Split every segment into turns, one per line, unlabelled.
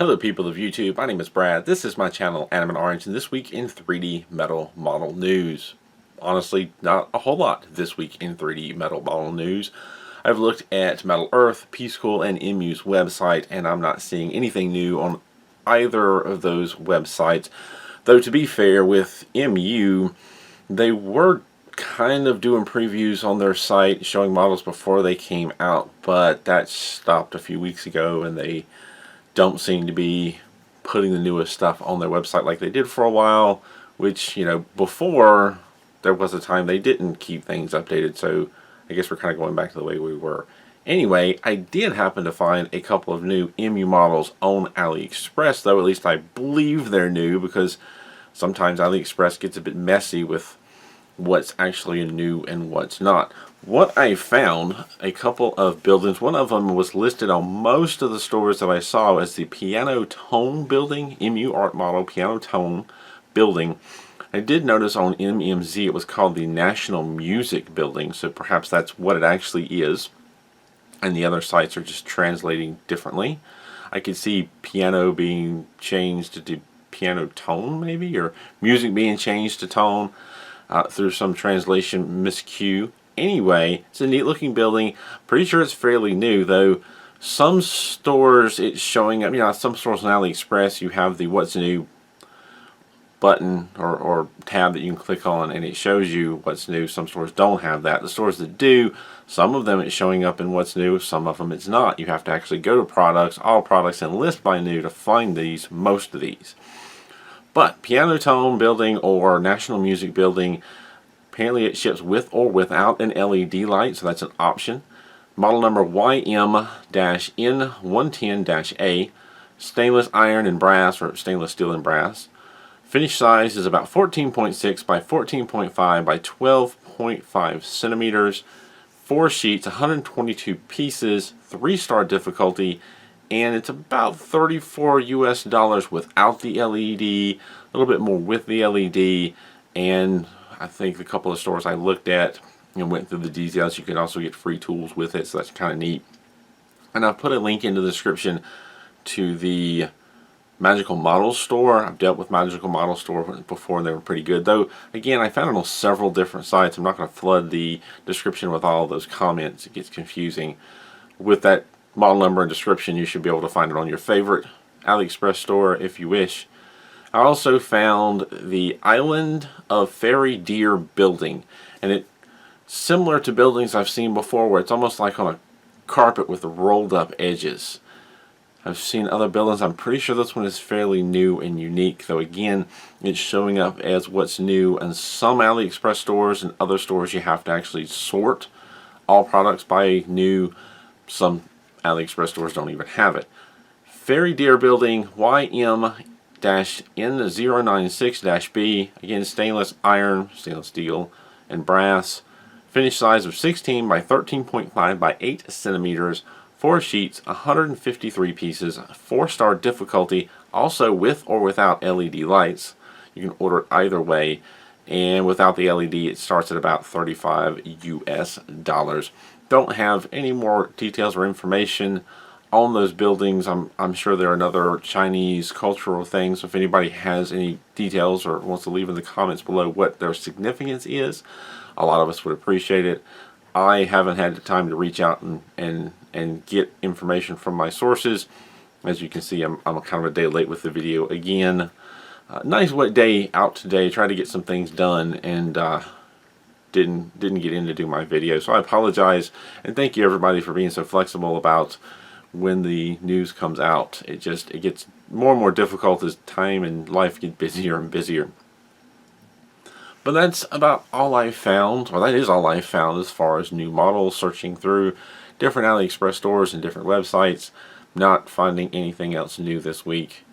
Hello people of YouTube, my name is Brad, this is my channel Anime Orange, and this week in 3D metal model news. Honestly, not a whole lot this week in 3D metal model news. I've looked at Metal Earth, Peace School, and MU's website, and I'm not seeing anything new on either of those websites. Though to be fair, with MU, they were kind of doing previews on their site, showing models before they came out, but that stopped a few weeks ago, and they don't seem to be putting the newest stuff on their website like they did for a while, which, you know, before there was a time they didn't keep things updated, so I guess we're kind of going back to the way we were. Anyway, I did happen to find a couple of new MU models on AliExpress, though at least I believe they're new, because sometimes AliExpress gets a bit messy with what's actually new and what's not. What I found, a couple of buildings, one of them was listed on most of the stores that I saw as the Piano Tone building, MU art model Piano Tone building. I did notice on MMZ it was called the National Music Building, so perhaps that's what it actually is, and the other sites are just translating differently. I could see piano being changed to piano tone, maybe, or music being changed to tone through some translation miscue. Anyway, it's a neat looking building. Pretty sure it's fairly new, though some stores it's showing up, you know, some stores on AliExpress you have the what's new button or tab that you can click on and it shows you what's new. Some stores don't have that. The stores that do, some of them it's showing up in what's new, some of them it's not. You have to actually go to products, all products, and list by new to find these, most of these. But Piano Tone building or National Music building, apparently it ships with or without an LED light, so that's an option. Model number YM-N110-A, stainless iron and brass, or stainless steel and brass. Finish size is about 14.6 by 14.5 by 12.5 centimeters. 4 sheets, 122 pieces, 3-star difficulty, and it's about $34 US without the LED, a little bit more with the LED, and I think a couple of stores I looked at and went through the details, you can also get free tools with it, so that's kind of neat. And I've put a link in the description to the Magical Model store. I've dealt with Magical Model store before and they were pretty good, though again I found it on several different sites. I'm not going to flood the description with all of those comments, it gets confusing. With that model number and description you should be able to find it on your favorite AliExpress store if you wish. I also found the Island of Fairy Deer building, and it's similar to buildings I've seen before where it's almost like on a carpet with rolled up edges. I've seen other buildings. I'm pretty sure this one is fairly new and unique, though again it's showing up as what's new in some AliExpress stores, and other stores you have to actually sort all products by new. Some AliExpress stores don't even have it. Fairy Deer building YM-N096-B, again stainless iron, stainless steel, and brass. Finish size of 16 by 13.5 by 8 centimeters. 4 sheets, 153 pieces, 4-star difficulty, also with or without LED lights. You can order it either way, and without the LED it starts at about $35 US. Don't have any more details or information on those buildings. I'm sure there are another Chinese cultural things. So if anybody has any details or wants to leave in the comments below what their significance is, a lot of us would appreciate it. I haven't had the time to reach out and get information from my sources. As you can see, I'm kind of a day late with the video again. Nice wet day out today. Tried to get some things done and didn't get in to do my video. So I apologize, and thank you everybody for being so flexible about when the news comes out. It gets more and more difficult as time and life get busier and busier. But that's about all I found, or that is all I found as far as new models, searching through different AliExpress stores and different websites, not finding anything else new this week.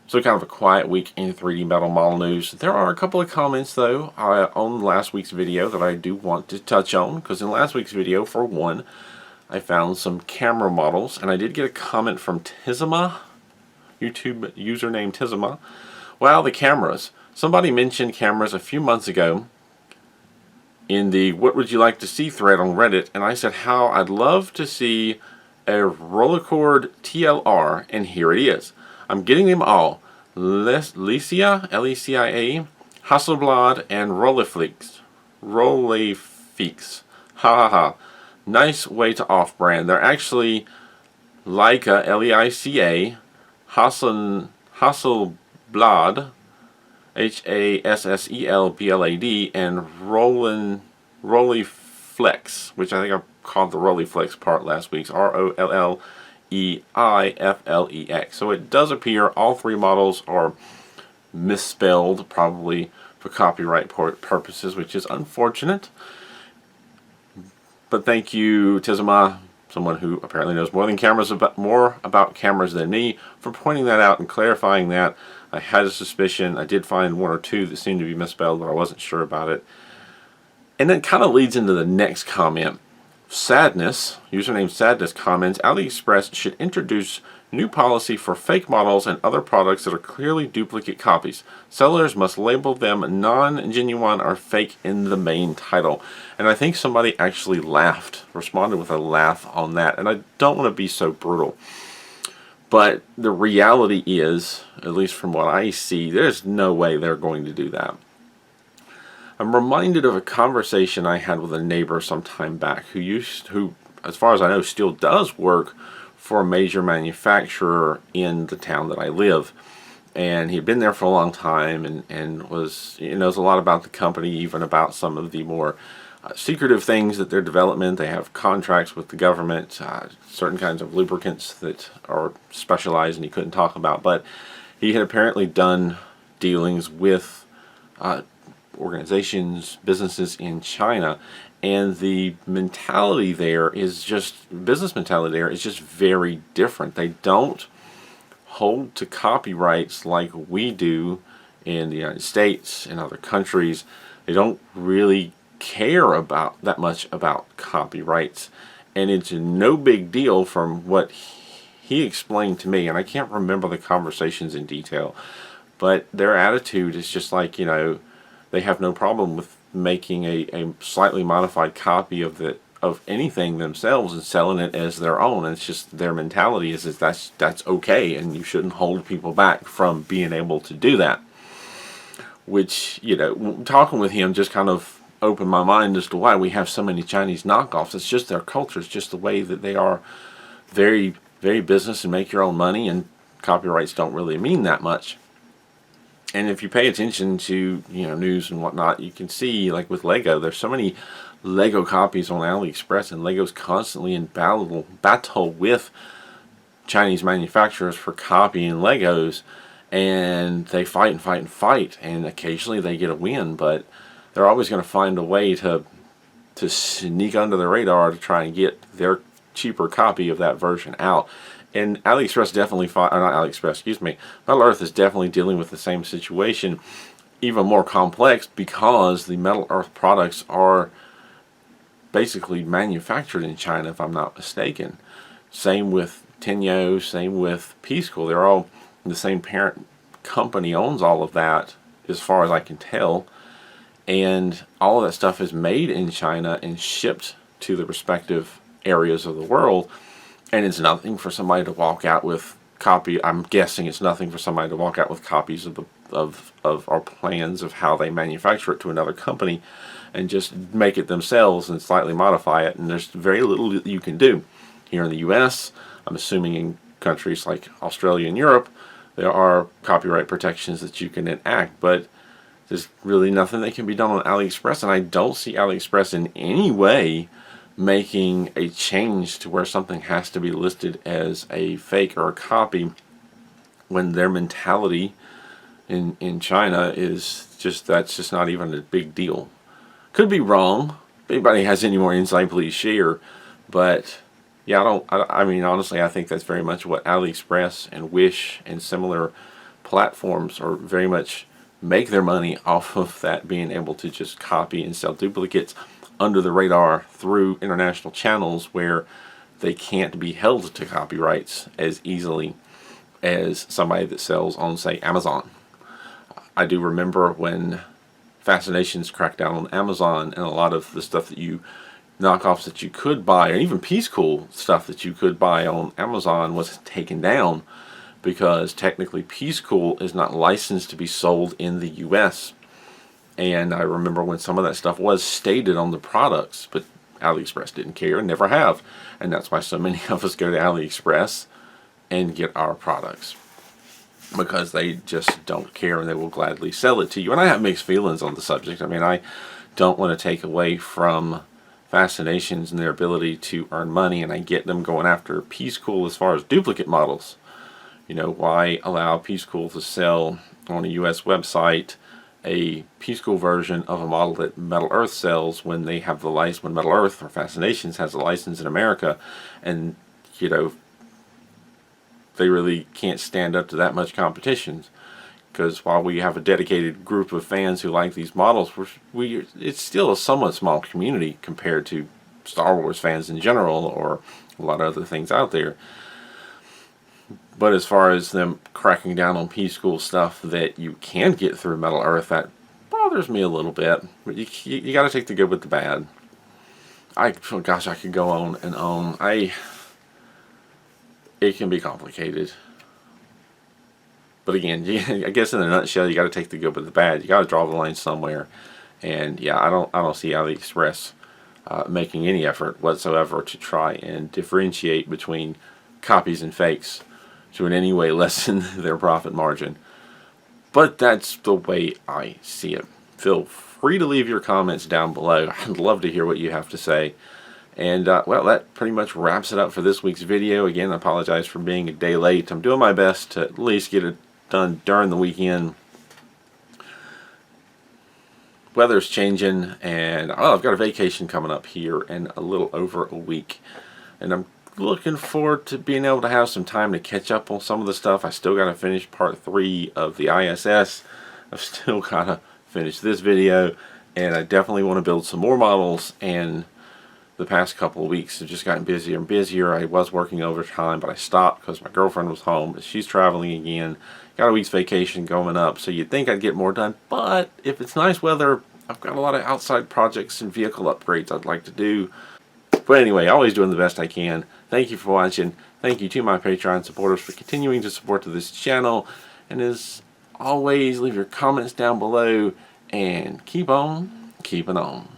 So kind of a quiet week in 3D metal model news. There are a couple of comments though on last week's video that I do want to touch on, because in last week's video, for one, I found some camera models, and I did get a comment from Tizama, YouTube username Tizama. Wow, the cameras. Somebody mentioned cameras a few months ago in the what would you like to see thread on Reddit, and I said how I'd love to see a Rollercord TLR, and here it is. I'm getting them all. Lecia, L-E-C-I-A, Hasselblad, and Rolleiflex. Ha ha ha. Nice way to off-brand. They're actually Leica, L-E-I-C-A, Hasselblad, H-A-S-S-E-L-B-L-A-D, and Rolleiflex, which I think I called the Rolleiflex part last week's, R-O-L-L-E-I-F-L-E-X. So it does appear all three models are misspelled, probably for copyright purposes, which is unfortunate. But thank you, Tizama, someone who apparently knows more about cameras than me, for pointing that out and clarifying that. I had a suspicion. I did find one or two that seemed to be misspelled, but I wasn't sure about it. And that kind of leads into the next comment. Sadness, username Sadness, comments, AliExpress should introduce new policy for fake models and other products that are clearly duplicate copies. Sellers must label them non-genuine or fake in the main title. And I think somebody actually responded with a laugh on that. And I don't want to be so brutal, but the reality is, at least from what I see, there's no way they're going to do that. I'm reminded of a conversation I had with a neighbor some time back who, as far as I know, still does work for a major manufacturer in the town that I live. And he'd been there for a long time and knows a lot about the company, even about some of the more secretive things that their development. They have contracts with the government, certain kinds of lubricants that are specialized and he couldn't talk about. But he had apparently done dealings with organizations, businesses in China, and the mentality there is just, business mentality there is just very different. They don't hold to copyrights like we do in the United States and other countries. They don't really care about that much about copyrights, and it's no big deal from what he explained to me, and I can't remember the conversations in detail, but their attitude is just like, they have no problem with making a slightly modified copy of anything themselves and selling it as their own. And it's just their mentality is that's okay, and you shouldn't hold people back from being able to do that. Which, talking with him just kind of opened my mind as to why we have so many Chinese knockoffs. It's just their culture. It's just the way that they are very, very business and make your own money, and copyrights don't really mean that much. And if you pay attention to news and whatnot, you can see, like with Lego, there's so many Lego copies on AliExpress, and Lego's constantly in battle with Chinese manufacturers for copying Legos, and they fight and fight and fight, and occasionally they get a win, but they're always going to find a way to sneak under the radar to try and get their cheaper copy of that version out. And AliExpress definitely Metal Earth is definitely dealing with the same situation, even more complex, because the Metal Earth products are basically manufactured in China, if I'm not mistaken. Same with Tenyo, same with Peacecool. They're all the same parent company owns all of that, as far as I can tell. And all of that stuff is made in China and shipped to the respective areas of the world. And it's nothing for somebody to walk out with I'm guessing it's nothing for somebody to walk out with copies of our plans of how they manufacture it to another company and just make it themselves and slightly modify it. And there's very little that you can do. Here in the US, I'm assuming in countries like Australia and Europe, there are copyright protections that you can enact, but there's really nothing that can be done on AliExpress, and I don't see AliExpress in any way making a change to where something has to be listed as a fake or a copy, when their mentality in China is just, that's just not even a big deal. Could be wrong. If anybody has any more insight, please share. But yeah, I mean, honestly, I think that's very much what AliExpress and Wish and similar platforms are very much make their money off of, that being able to just copy and sell duplicates under the radar through international channels where they can't be held to copyrights as easily as somebody that sells on, say, Amazon. I do remember when Fascinations cracked down on Amazon, and a lot of the stuff that you knockoffs that you could buy, or even Peace Cool stuff that you could buy on Amazon, was taken down because technically Peace Cool is not licensed to be sold in the US. And I remember when some of that stuff was stated on the products, but AliExpress didn't care and never have. And that's why so many of us go to AliExpress and get our products, because they just don't care and they will gladly sell it to you. And I have mixed feelings on the subject. I mean, I don't want to take away from Fascinations and their ability to earn money, and I get them going after Peace Cool as far as duplicate models. You know, why allow Peace Cool to sell on a US website a Peace Cool version of a model that Metal Earth sells when they have the license, when Metal Earth or Fascinations has a license in America, and you know, they really can't stand up to that much competition. Because while we have a dedicated group of fans who like these models, it's still a somewhat small community compared to Star Wars fans in general, or a lot of other things out there. But as far as them cracking down on Peace Cool stuff that you can get through Metal Earth, that bothers me a little bit. But you got to take the good with the bad. Oh gosh, I could go on and on. It can be complicated. But again, I guess in a nutshell, you got to take the good with the bad. You got to draw the line somewhere. And yeah, I don't see AliExpress making any effort whatsoever to try and differentiate between copies and fakes to in any way lessen their profit margin. But that's the way I see it. Feel free to leave your comments down below. I'd love to hear what you have to say. And well, that pretty much wraps it up for this week's video. Again, I apologize for being a day late. I'm doing my best to at least get it done during the weekend. Weather's changing, and I've got a vacation coming up here in a little over a week, and I'm looking forward to being able to have some time to catch up on some of the stuff. I still got to finish part 3 of the ISS. I've still got to finish this video, and I definitely want to build some more models. And the past couple of weeks have just gotten busier and busier. I was working overtime, but I stopped because my girlfriend was home, but she's traveling again. Got a week's vacation going up, so you'd think I'd get more done. But if it's nice weather, I've got a lot of outside projects and vehicle upgrades I'd like to do. But anyway, always doing the best I can. Thank you for watching. Thank you to my Patreon supporters for continuing to support this channel. And as always, leave your comments down below and keep on keeping on.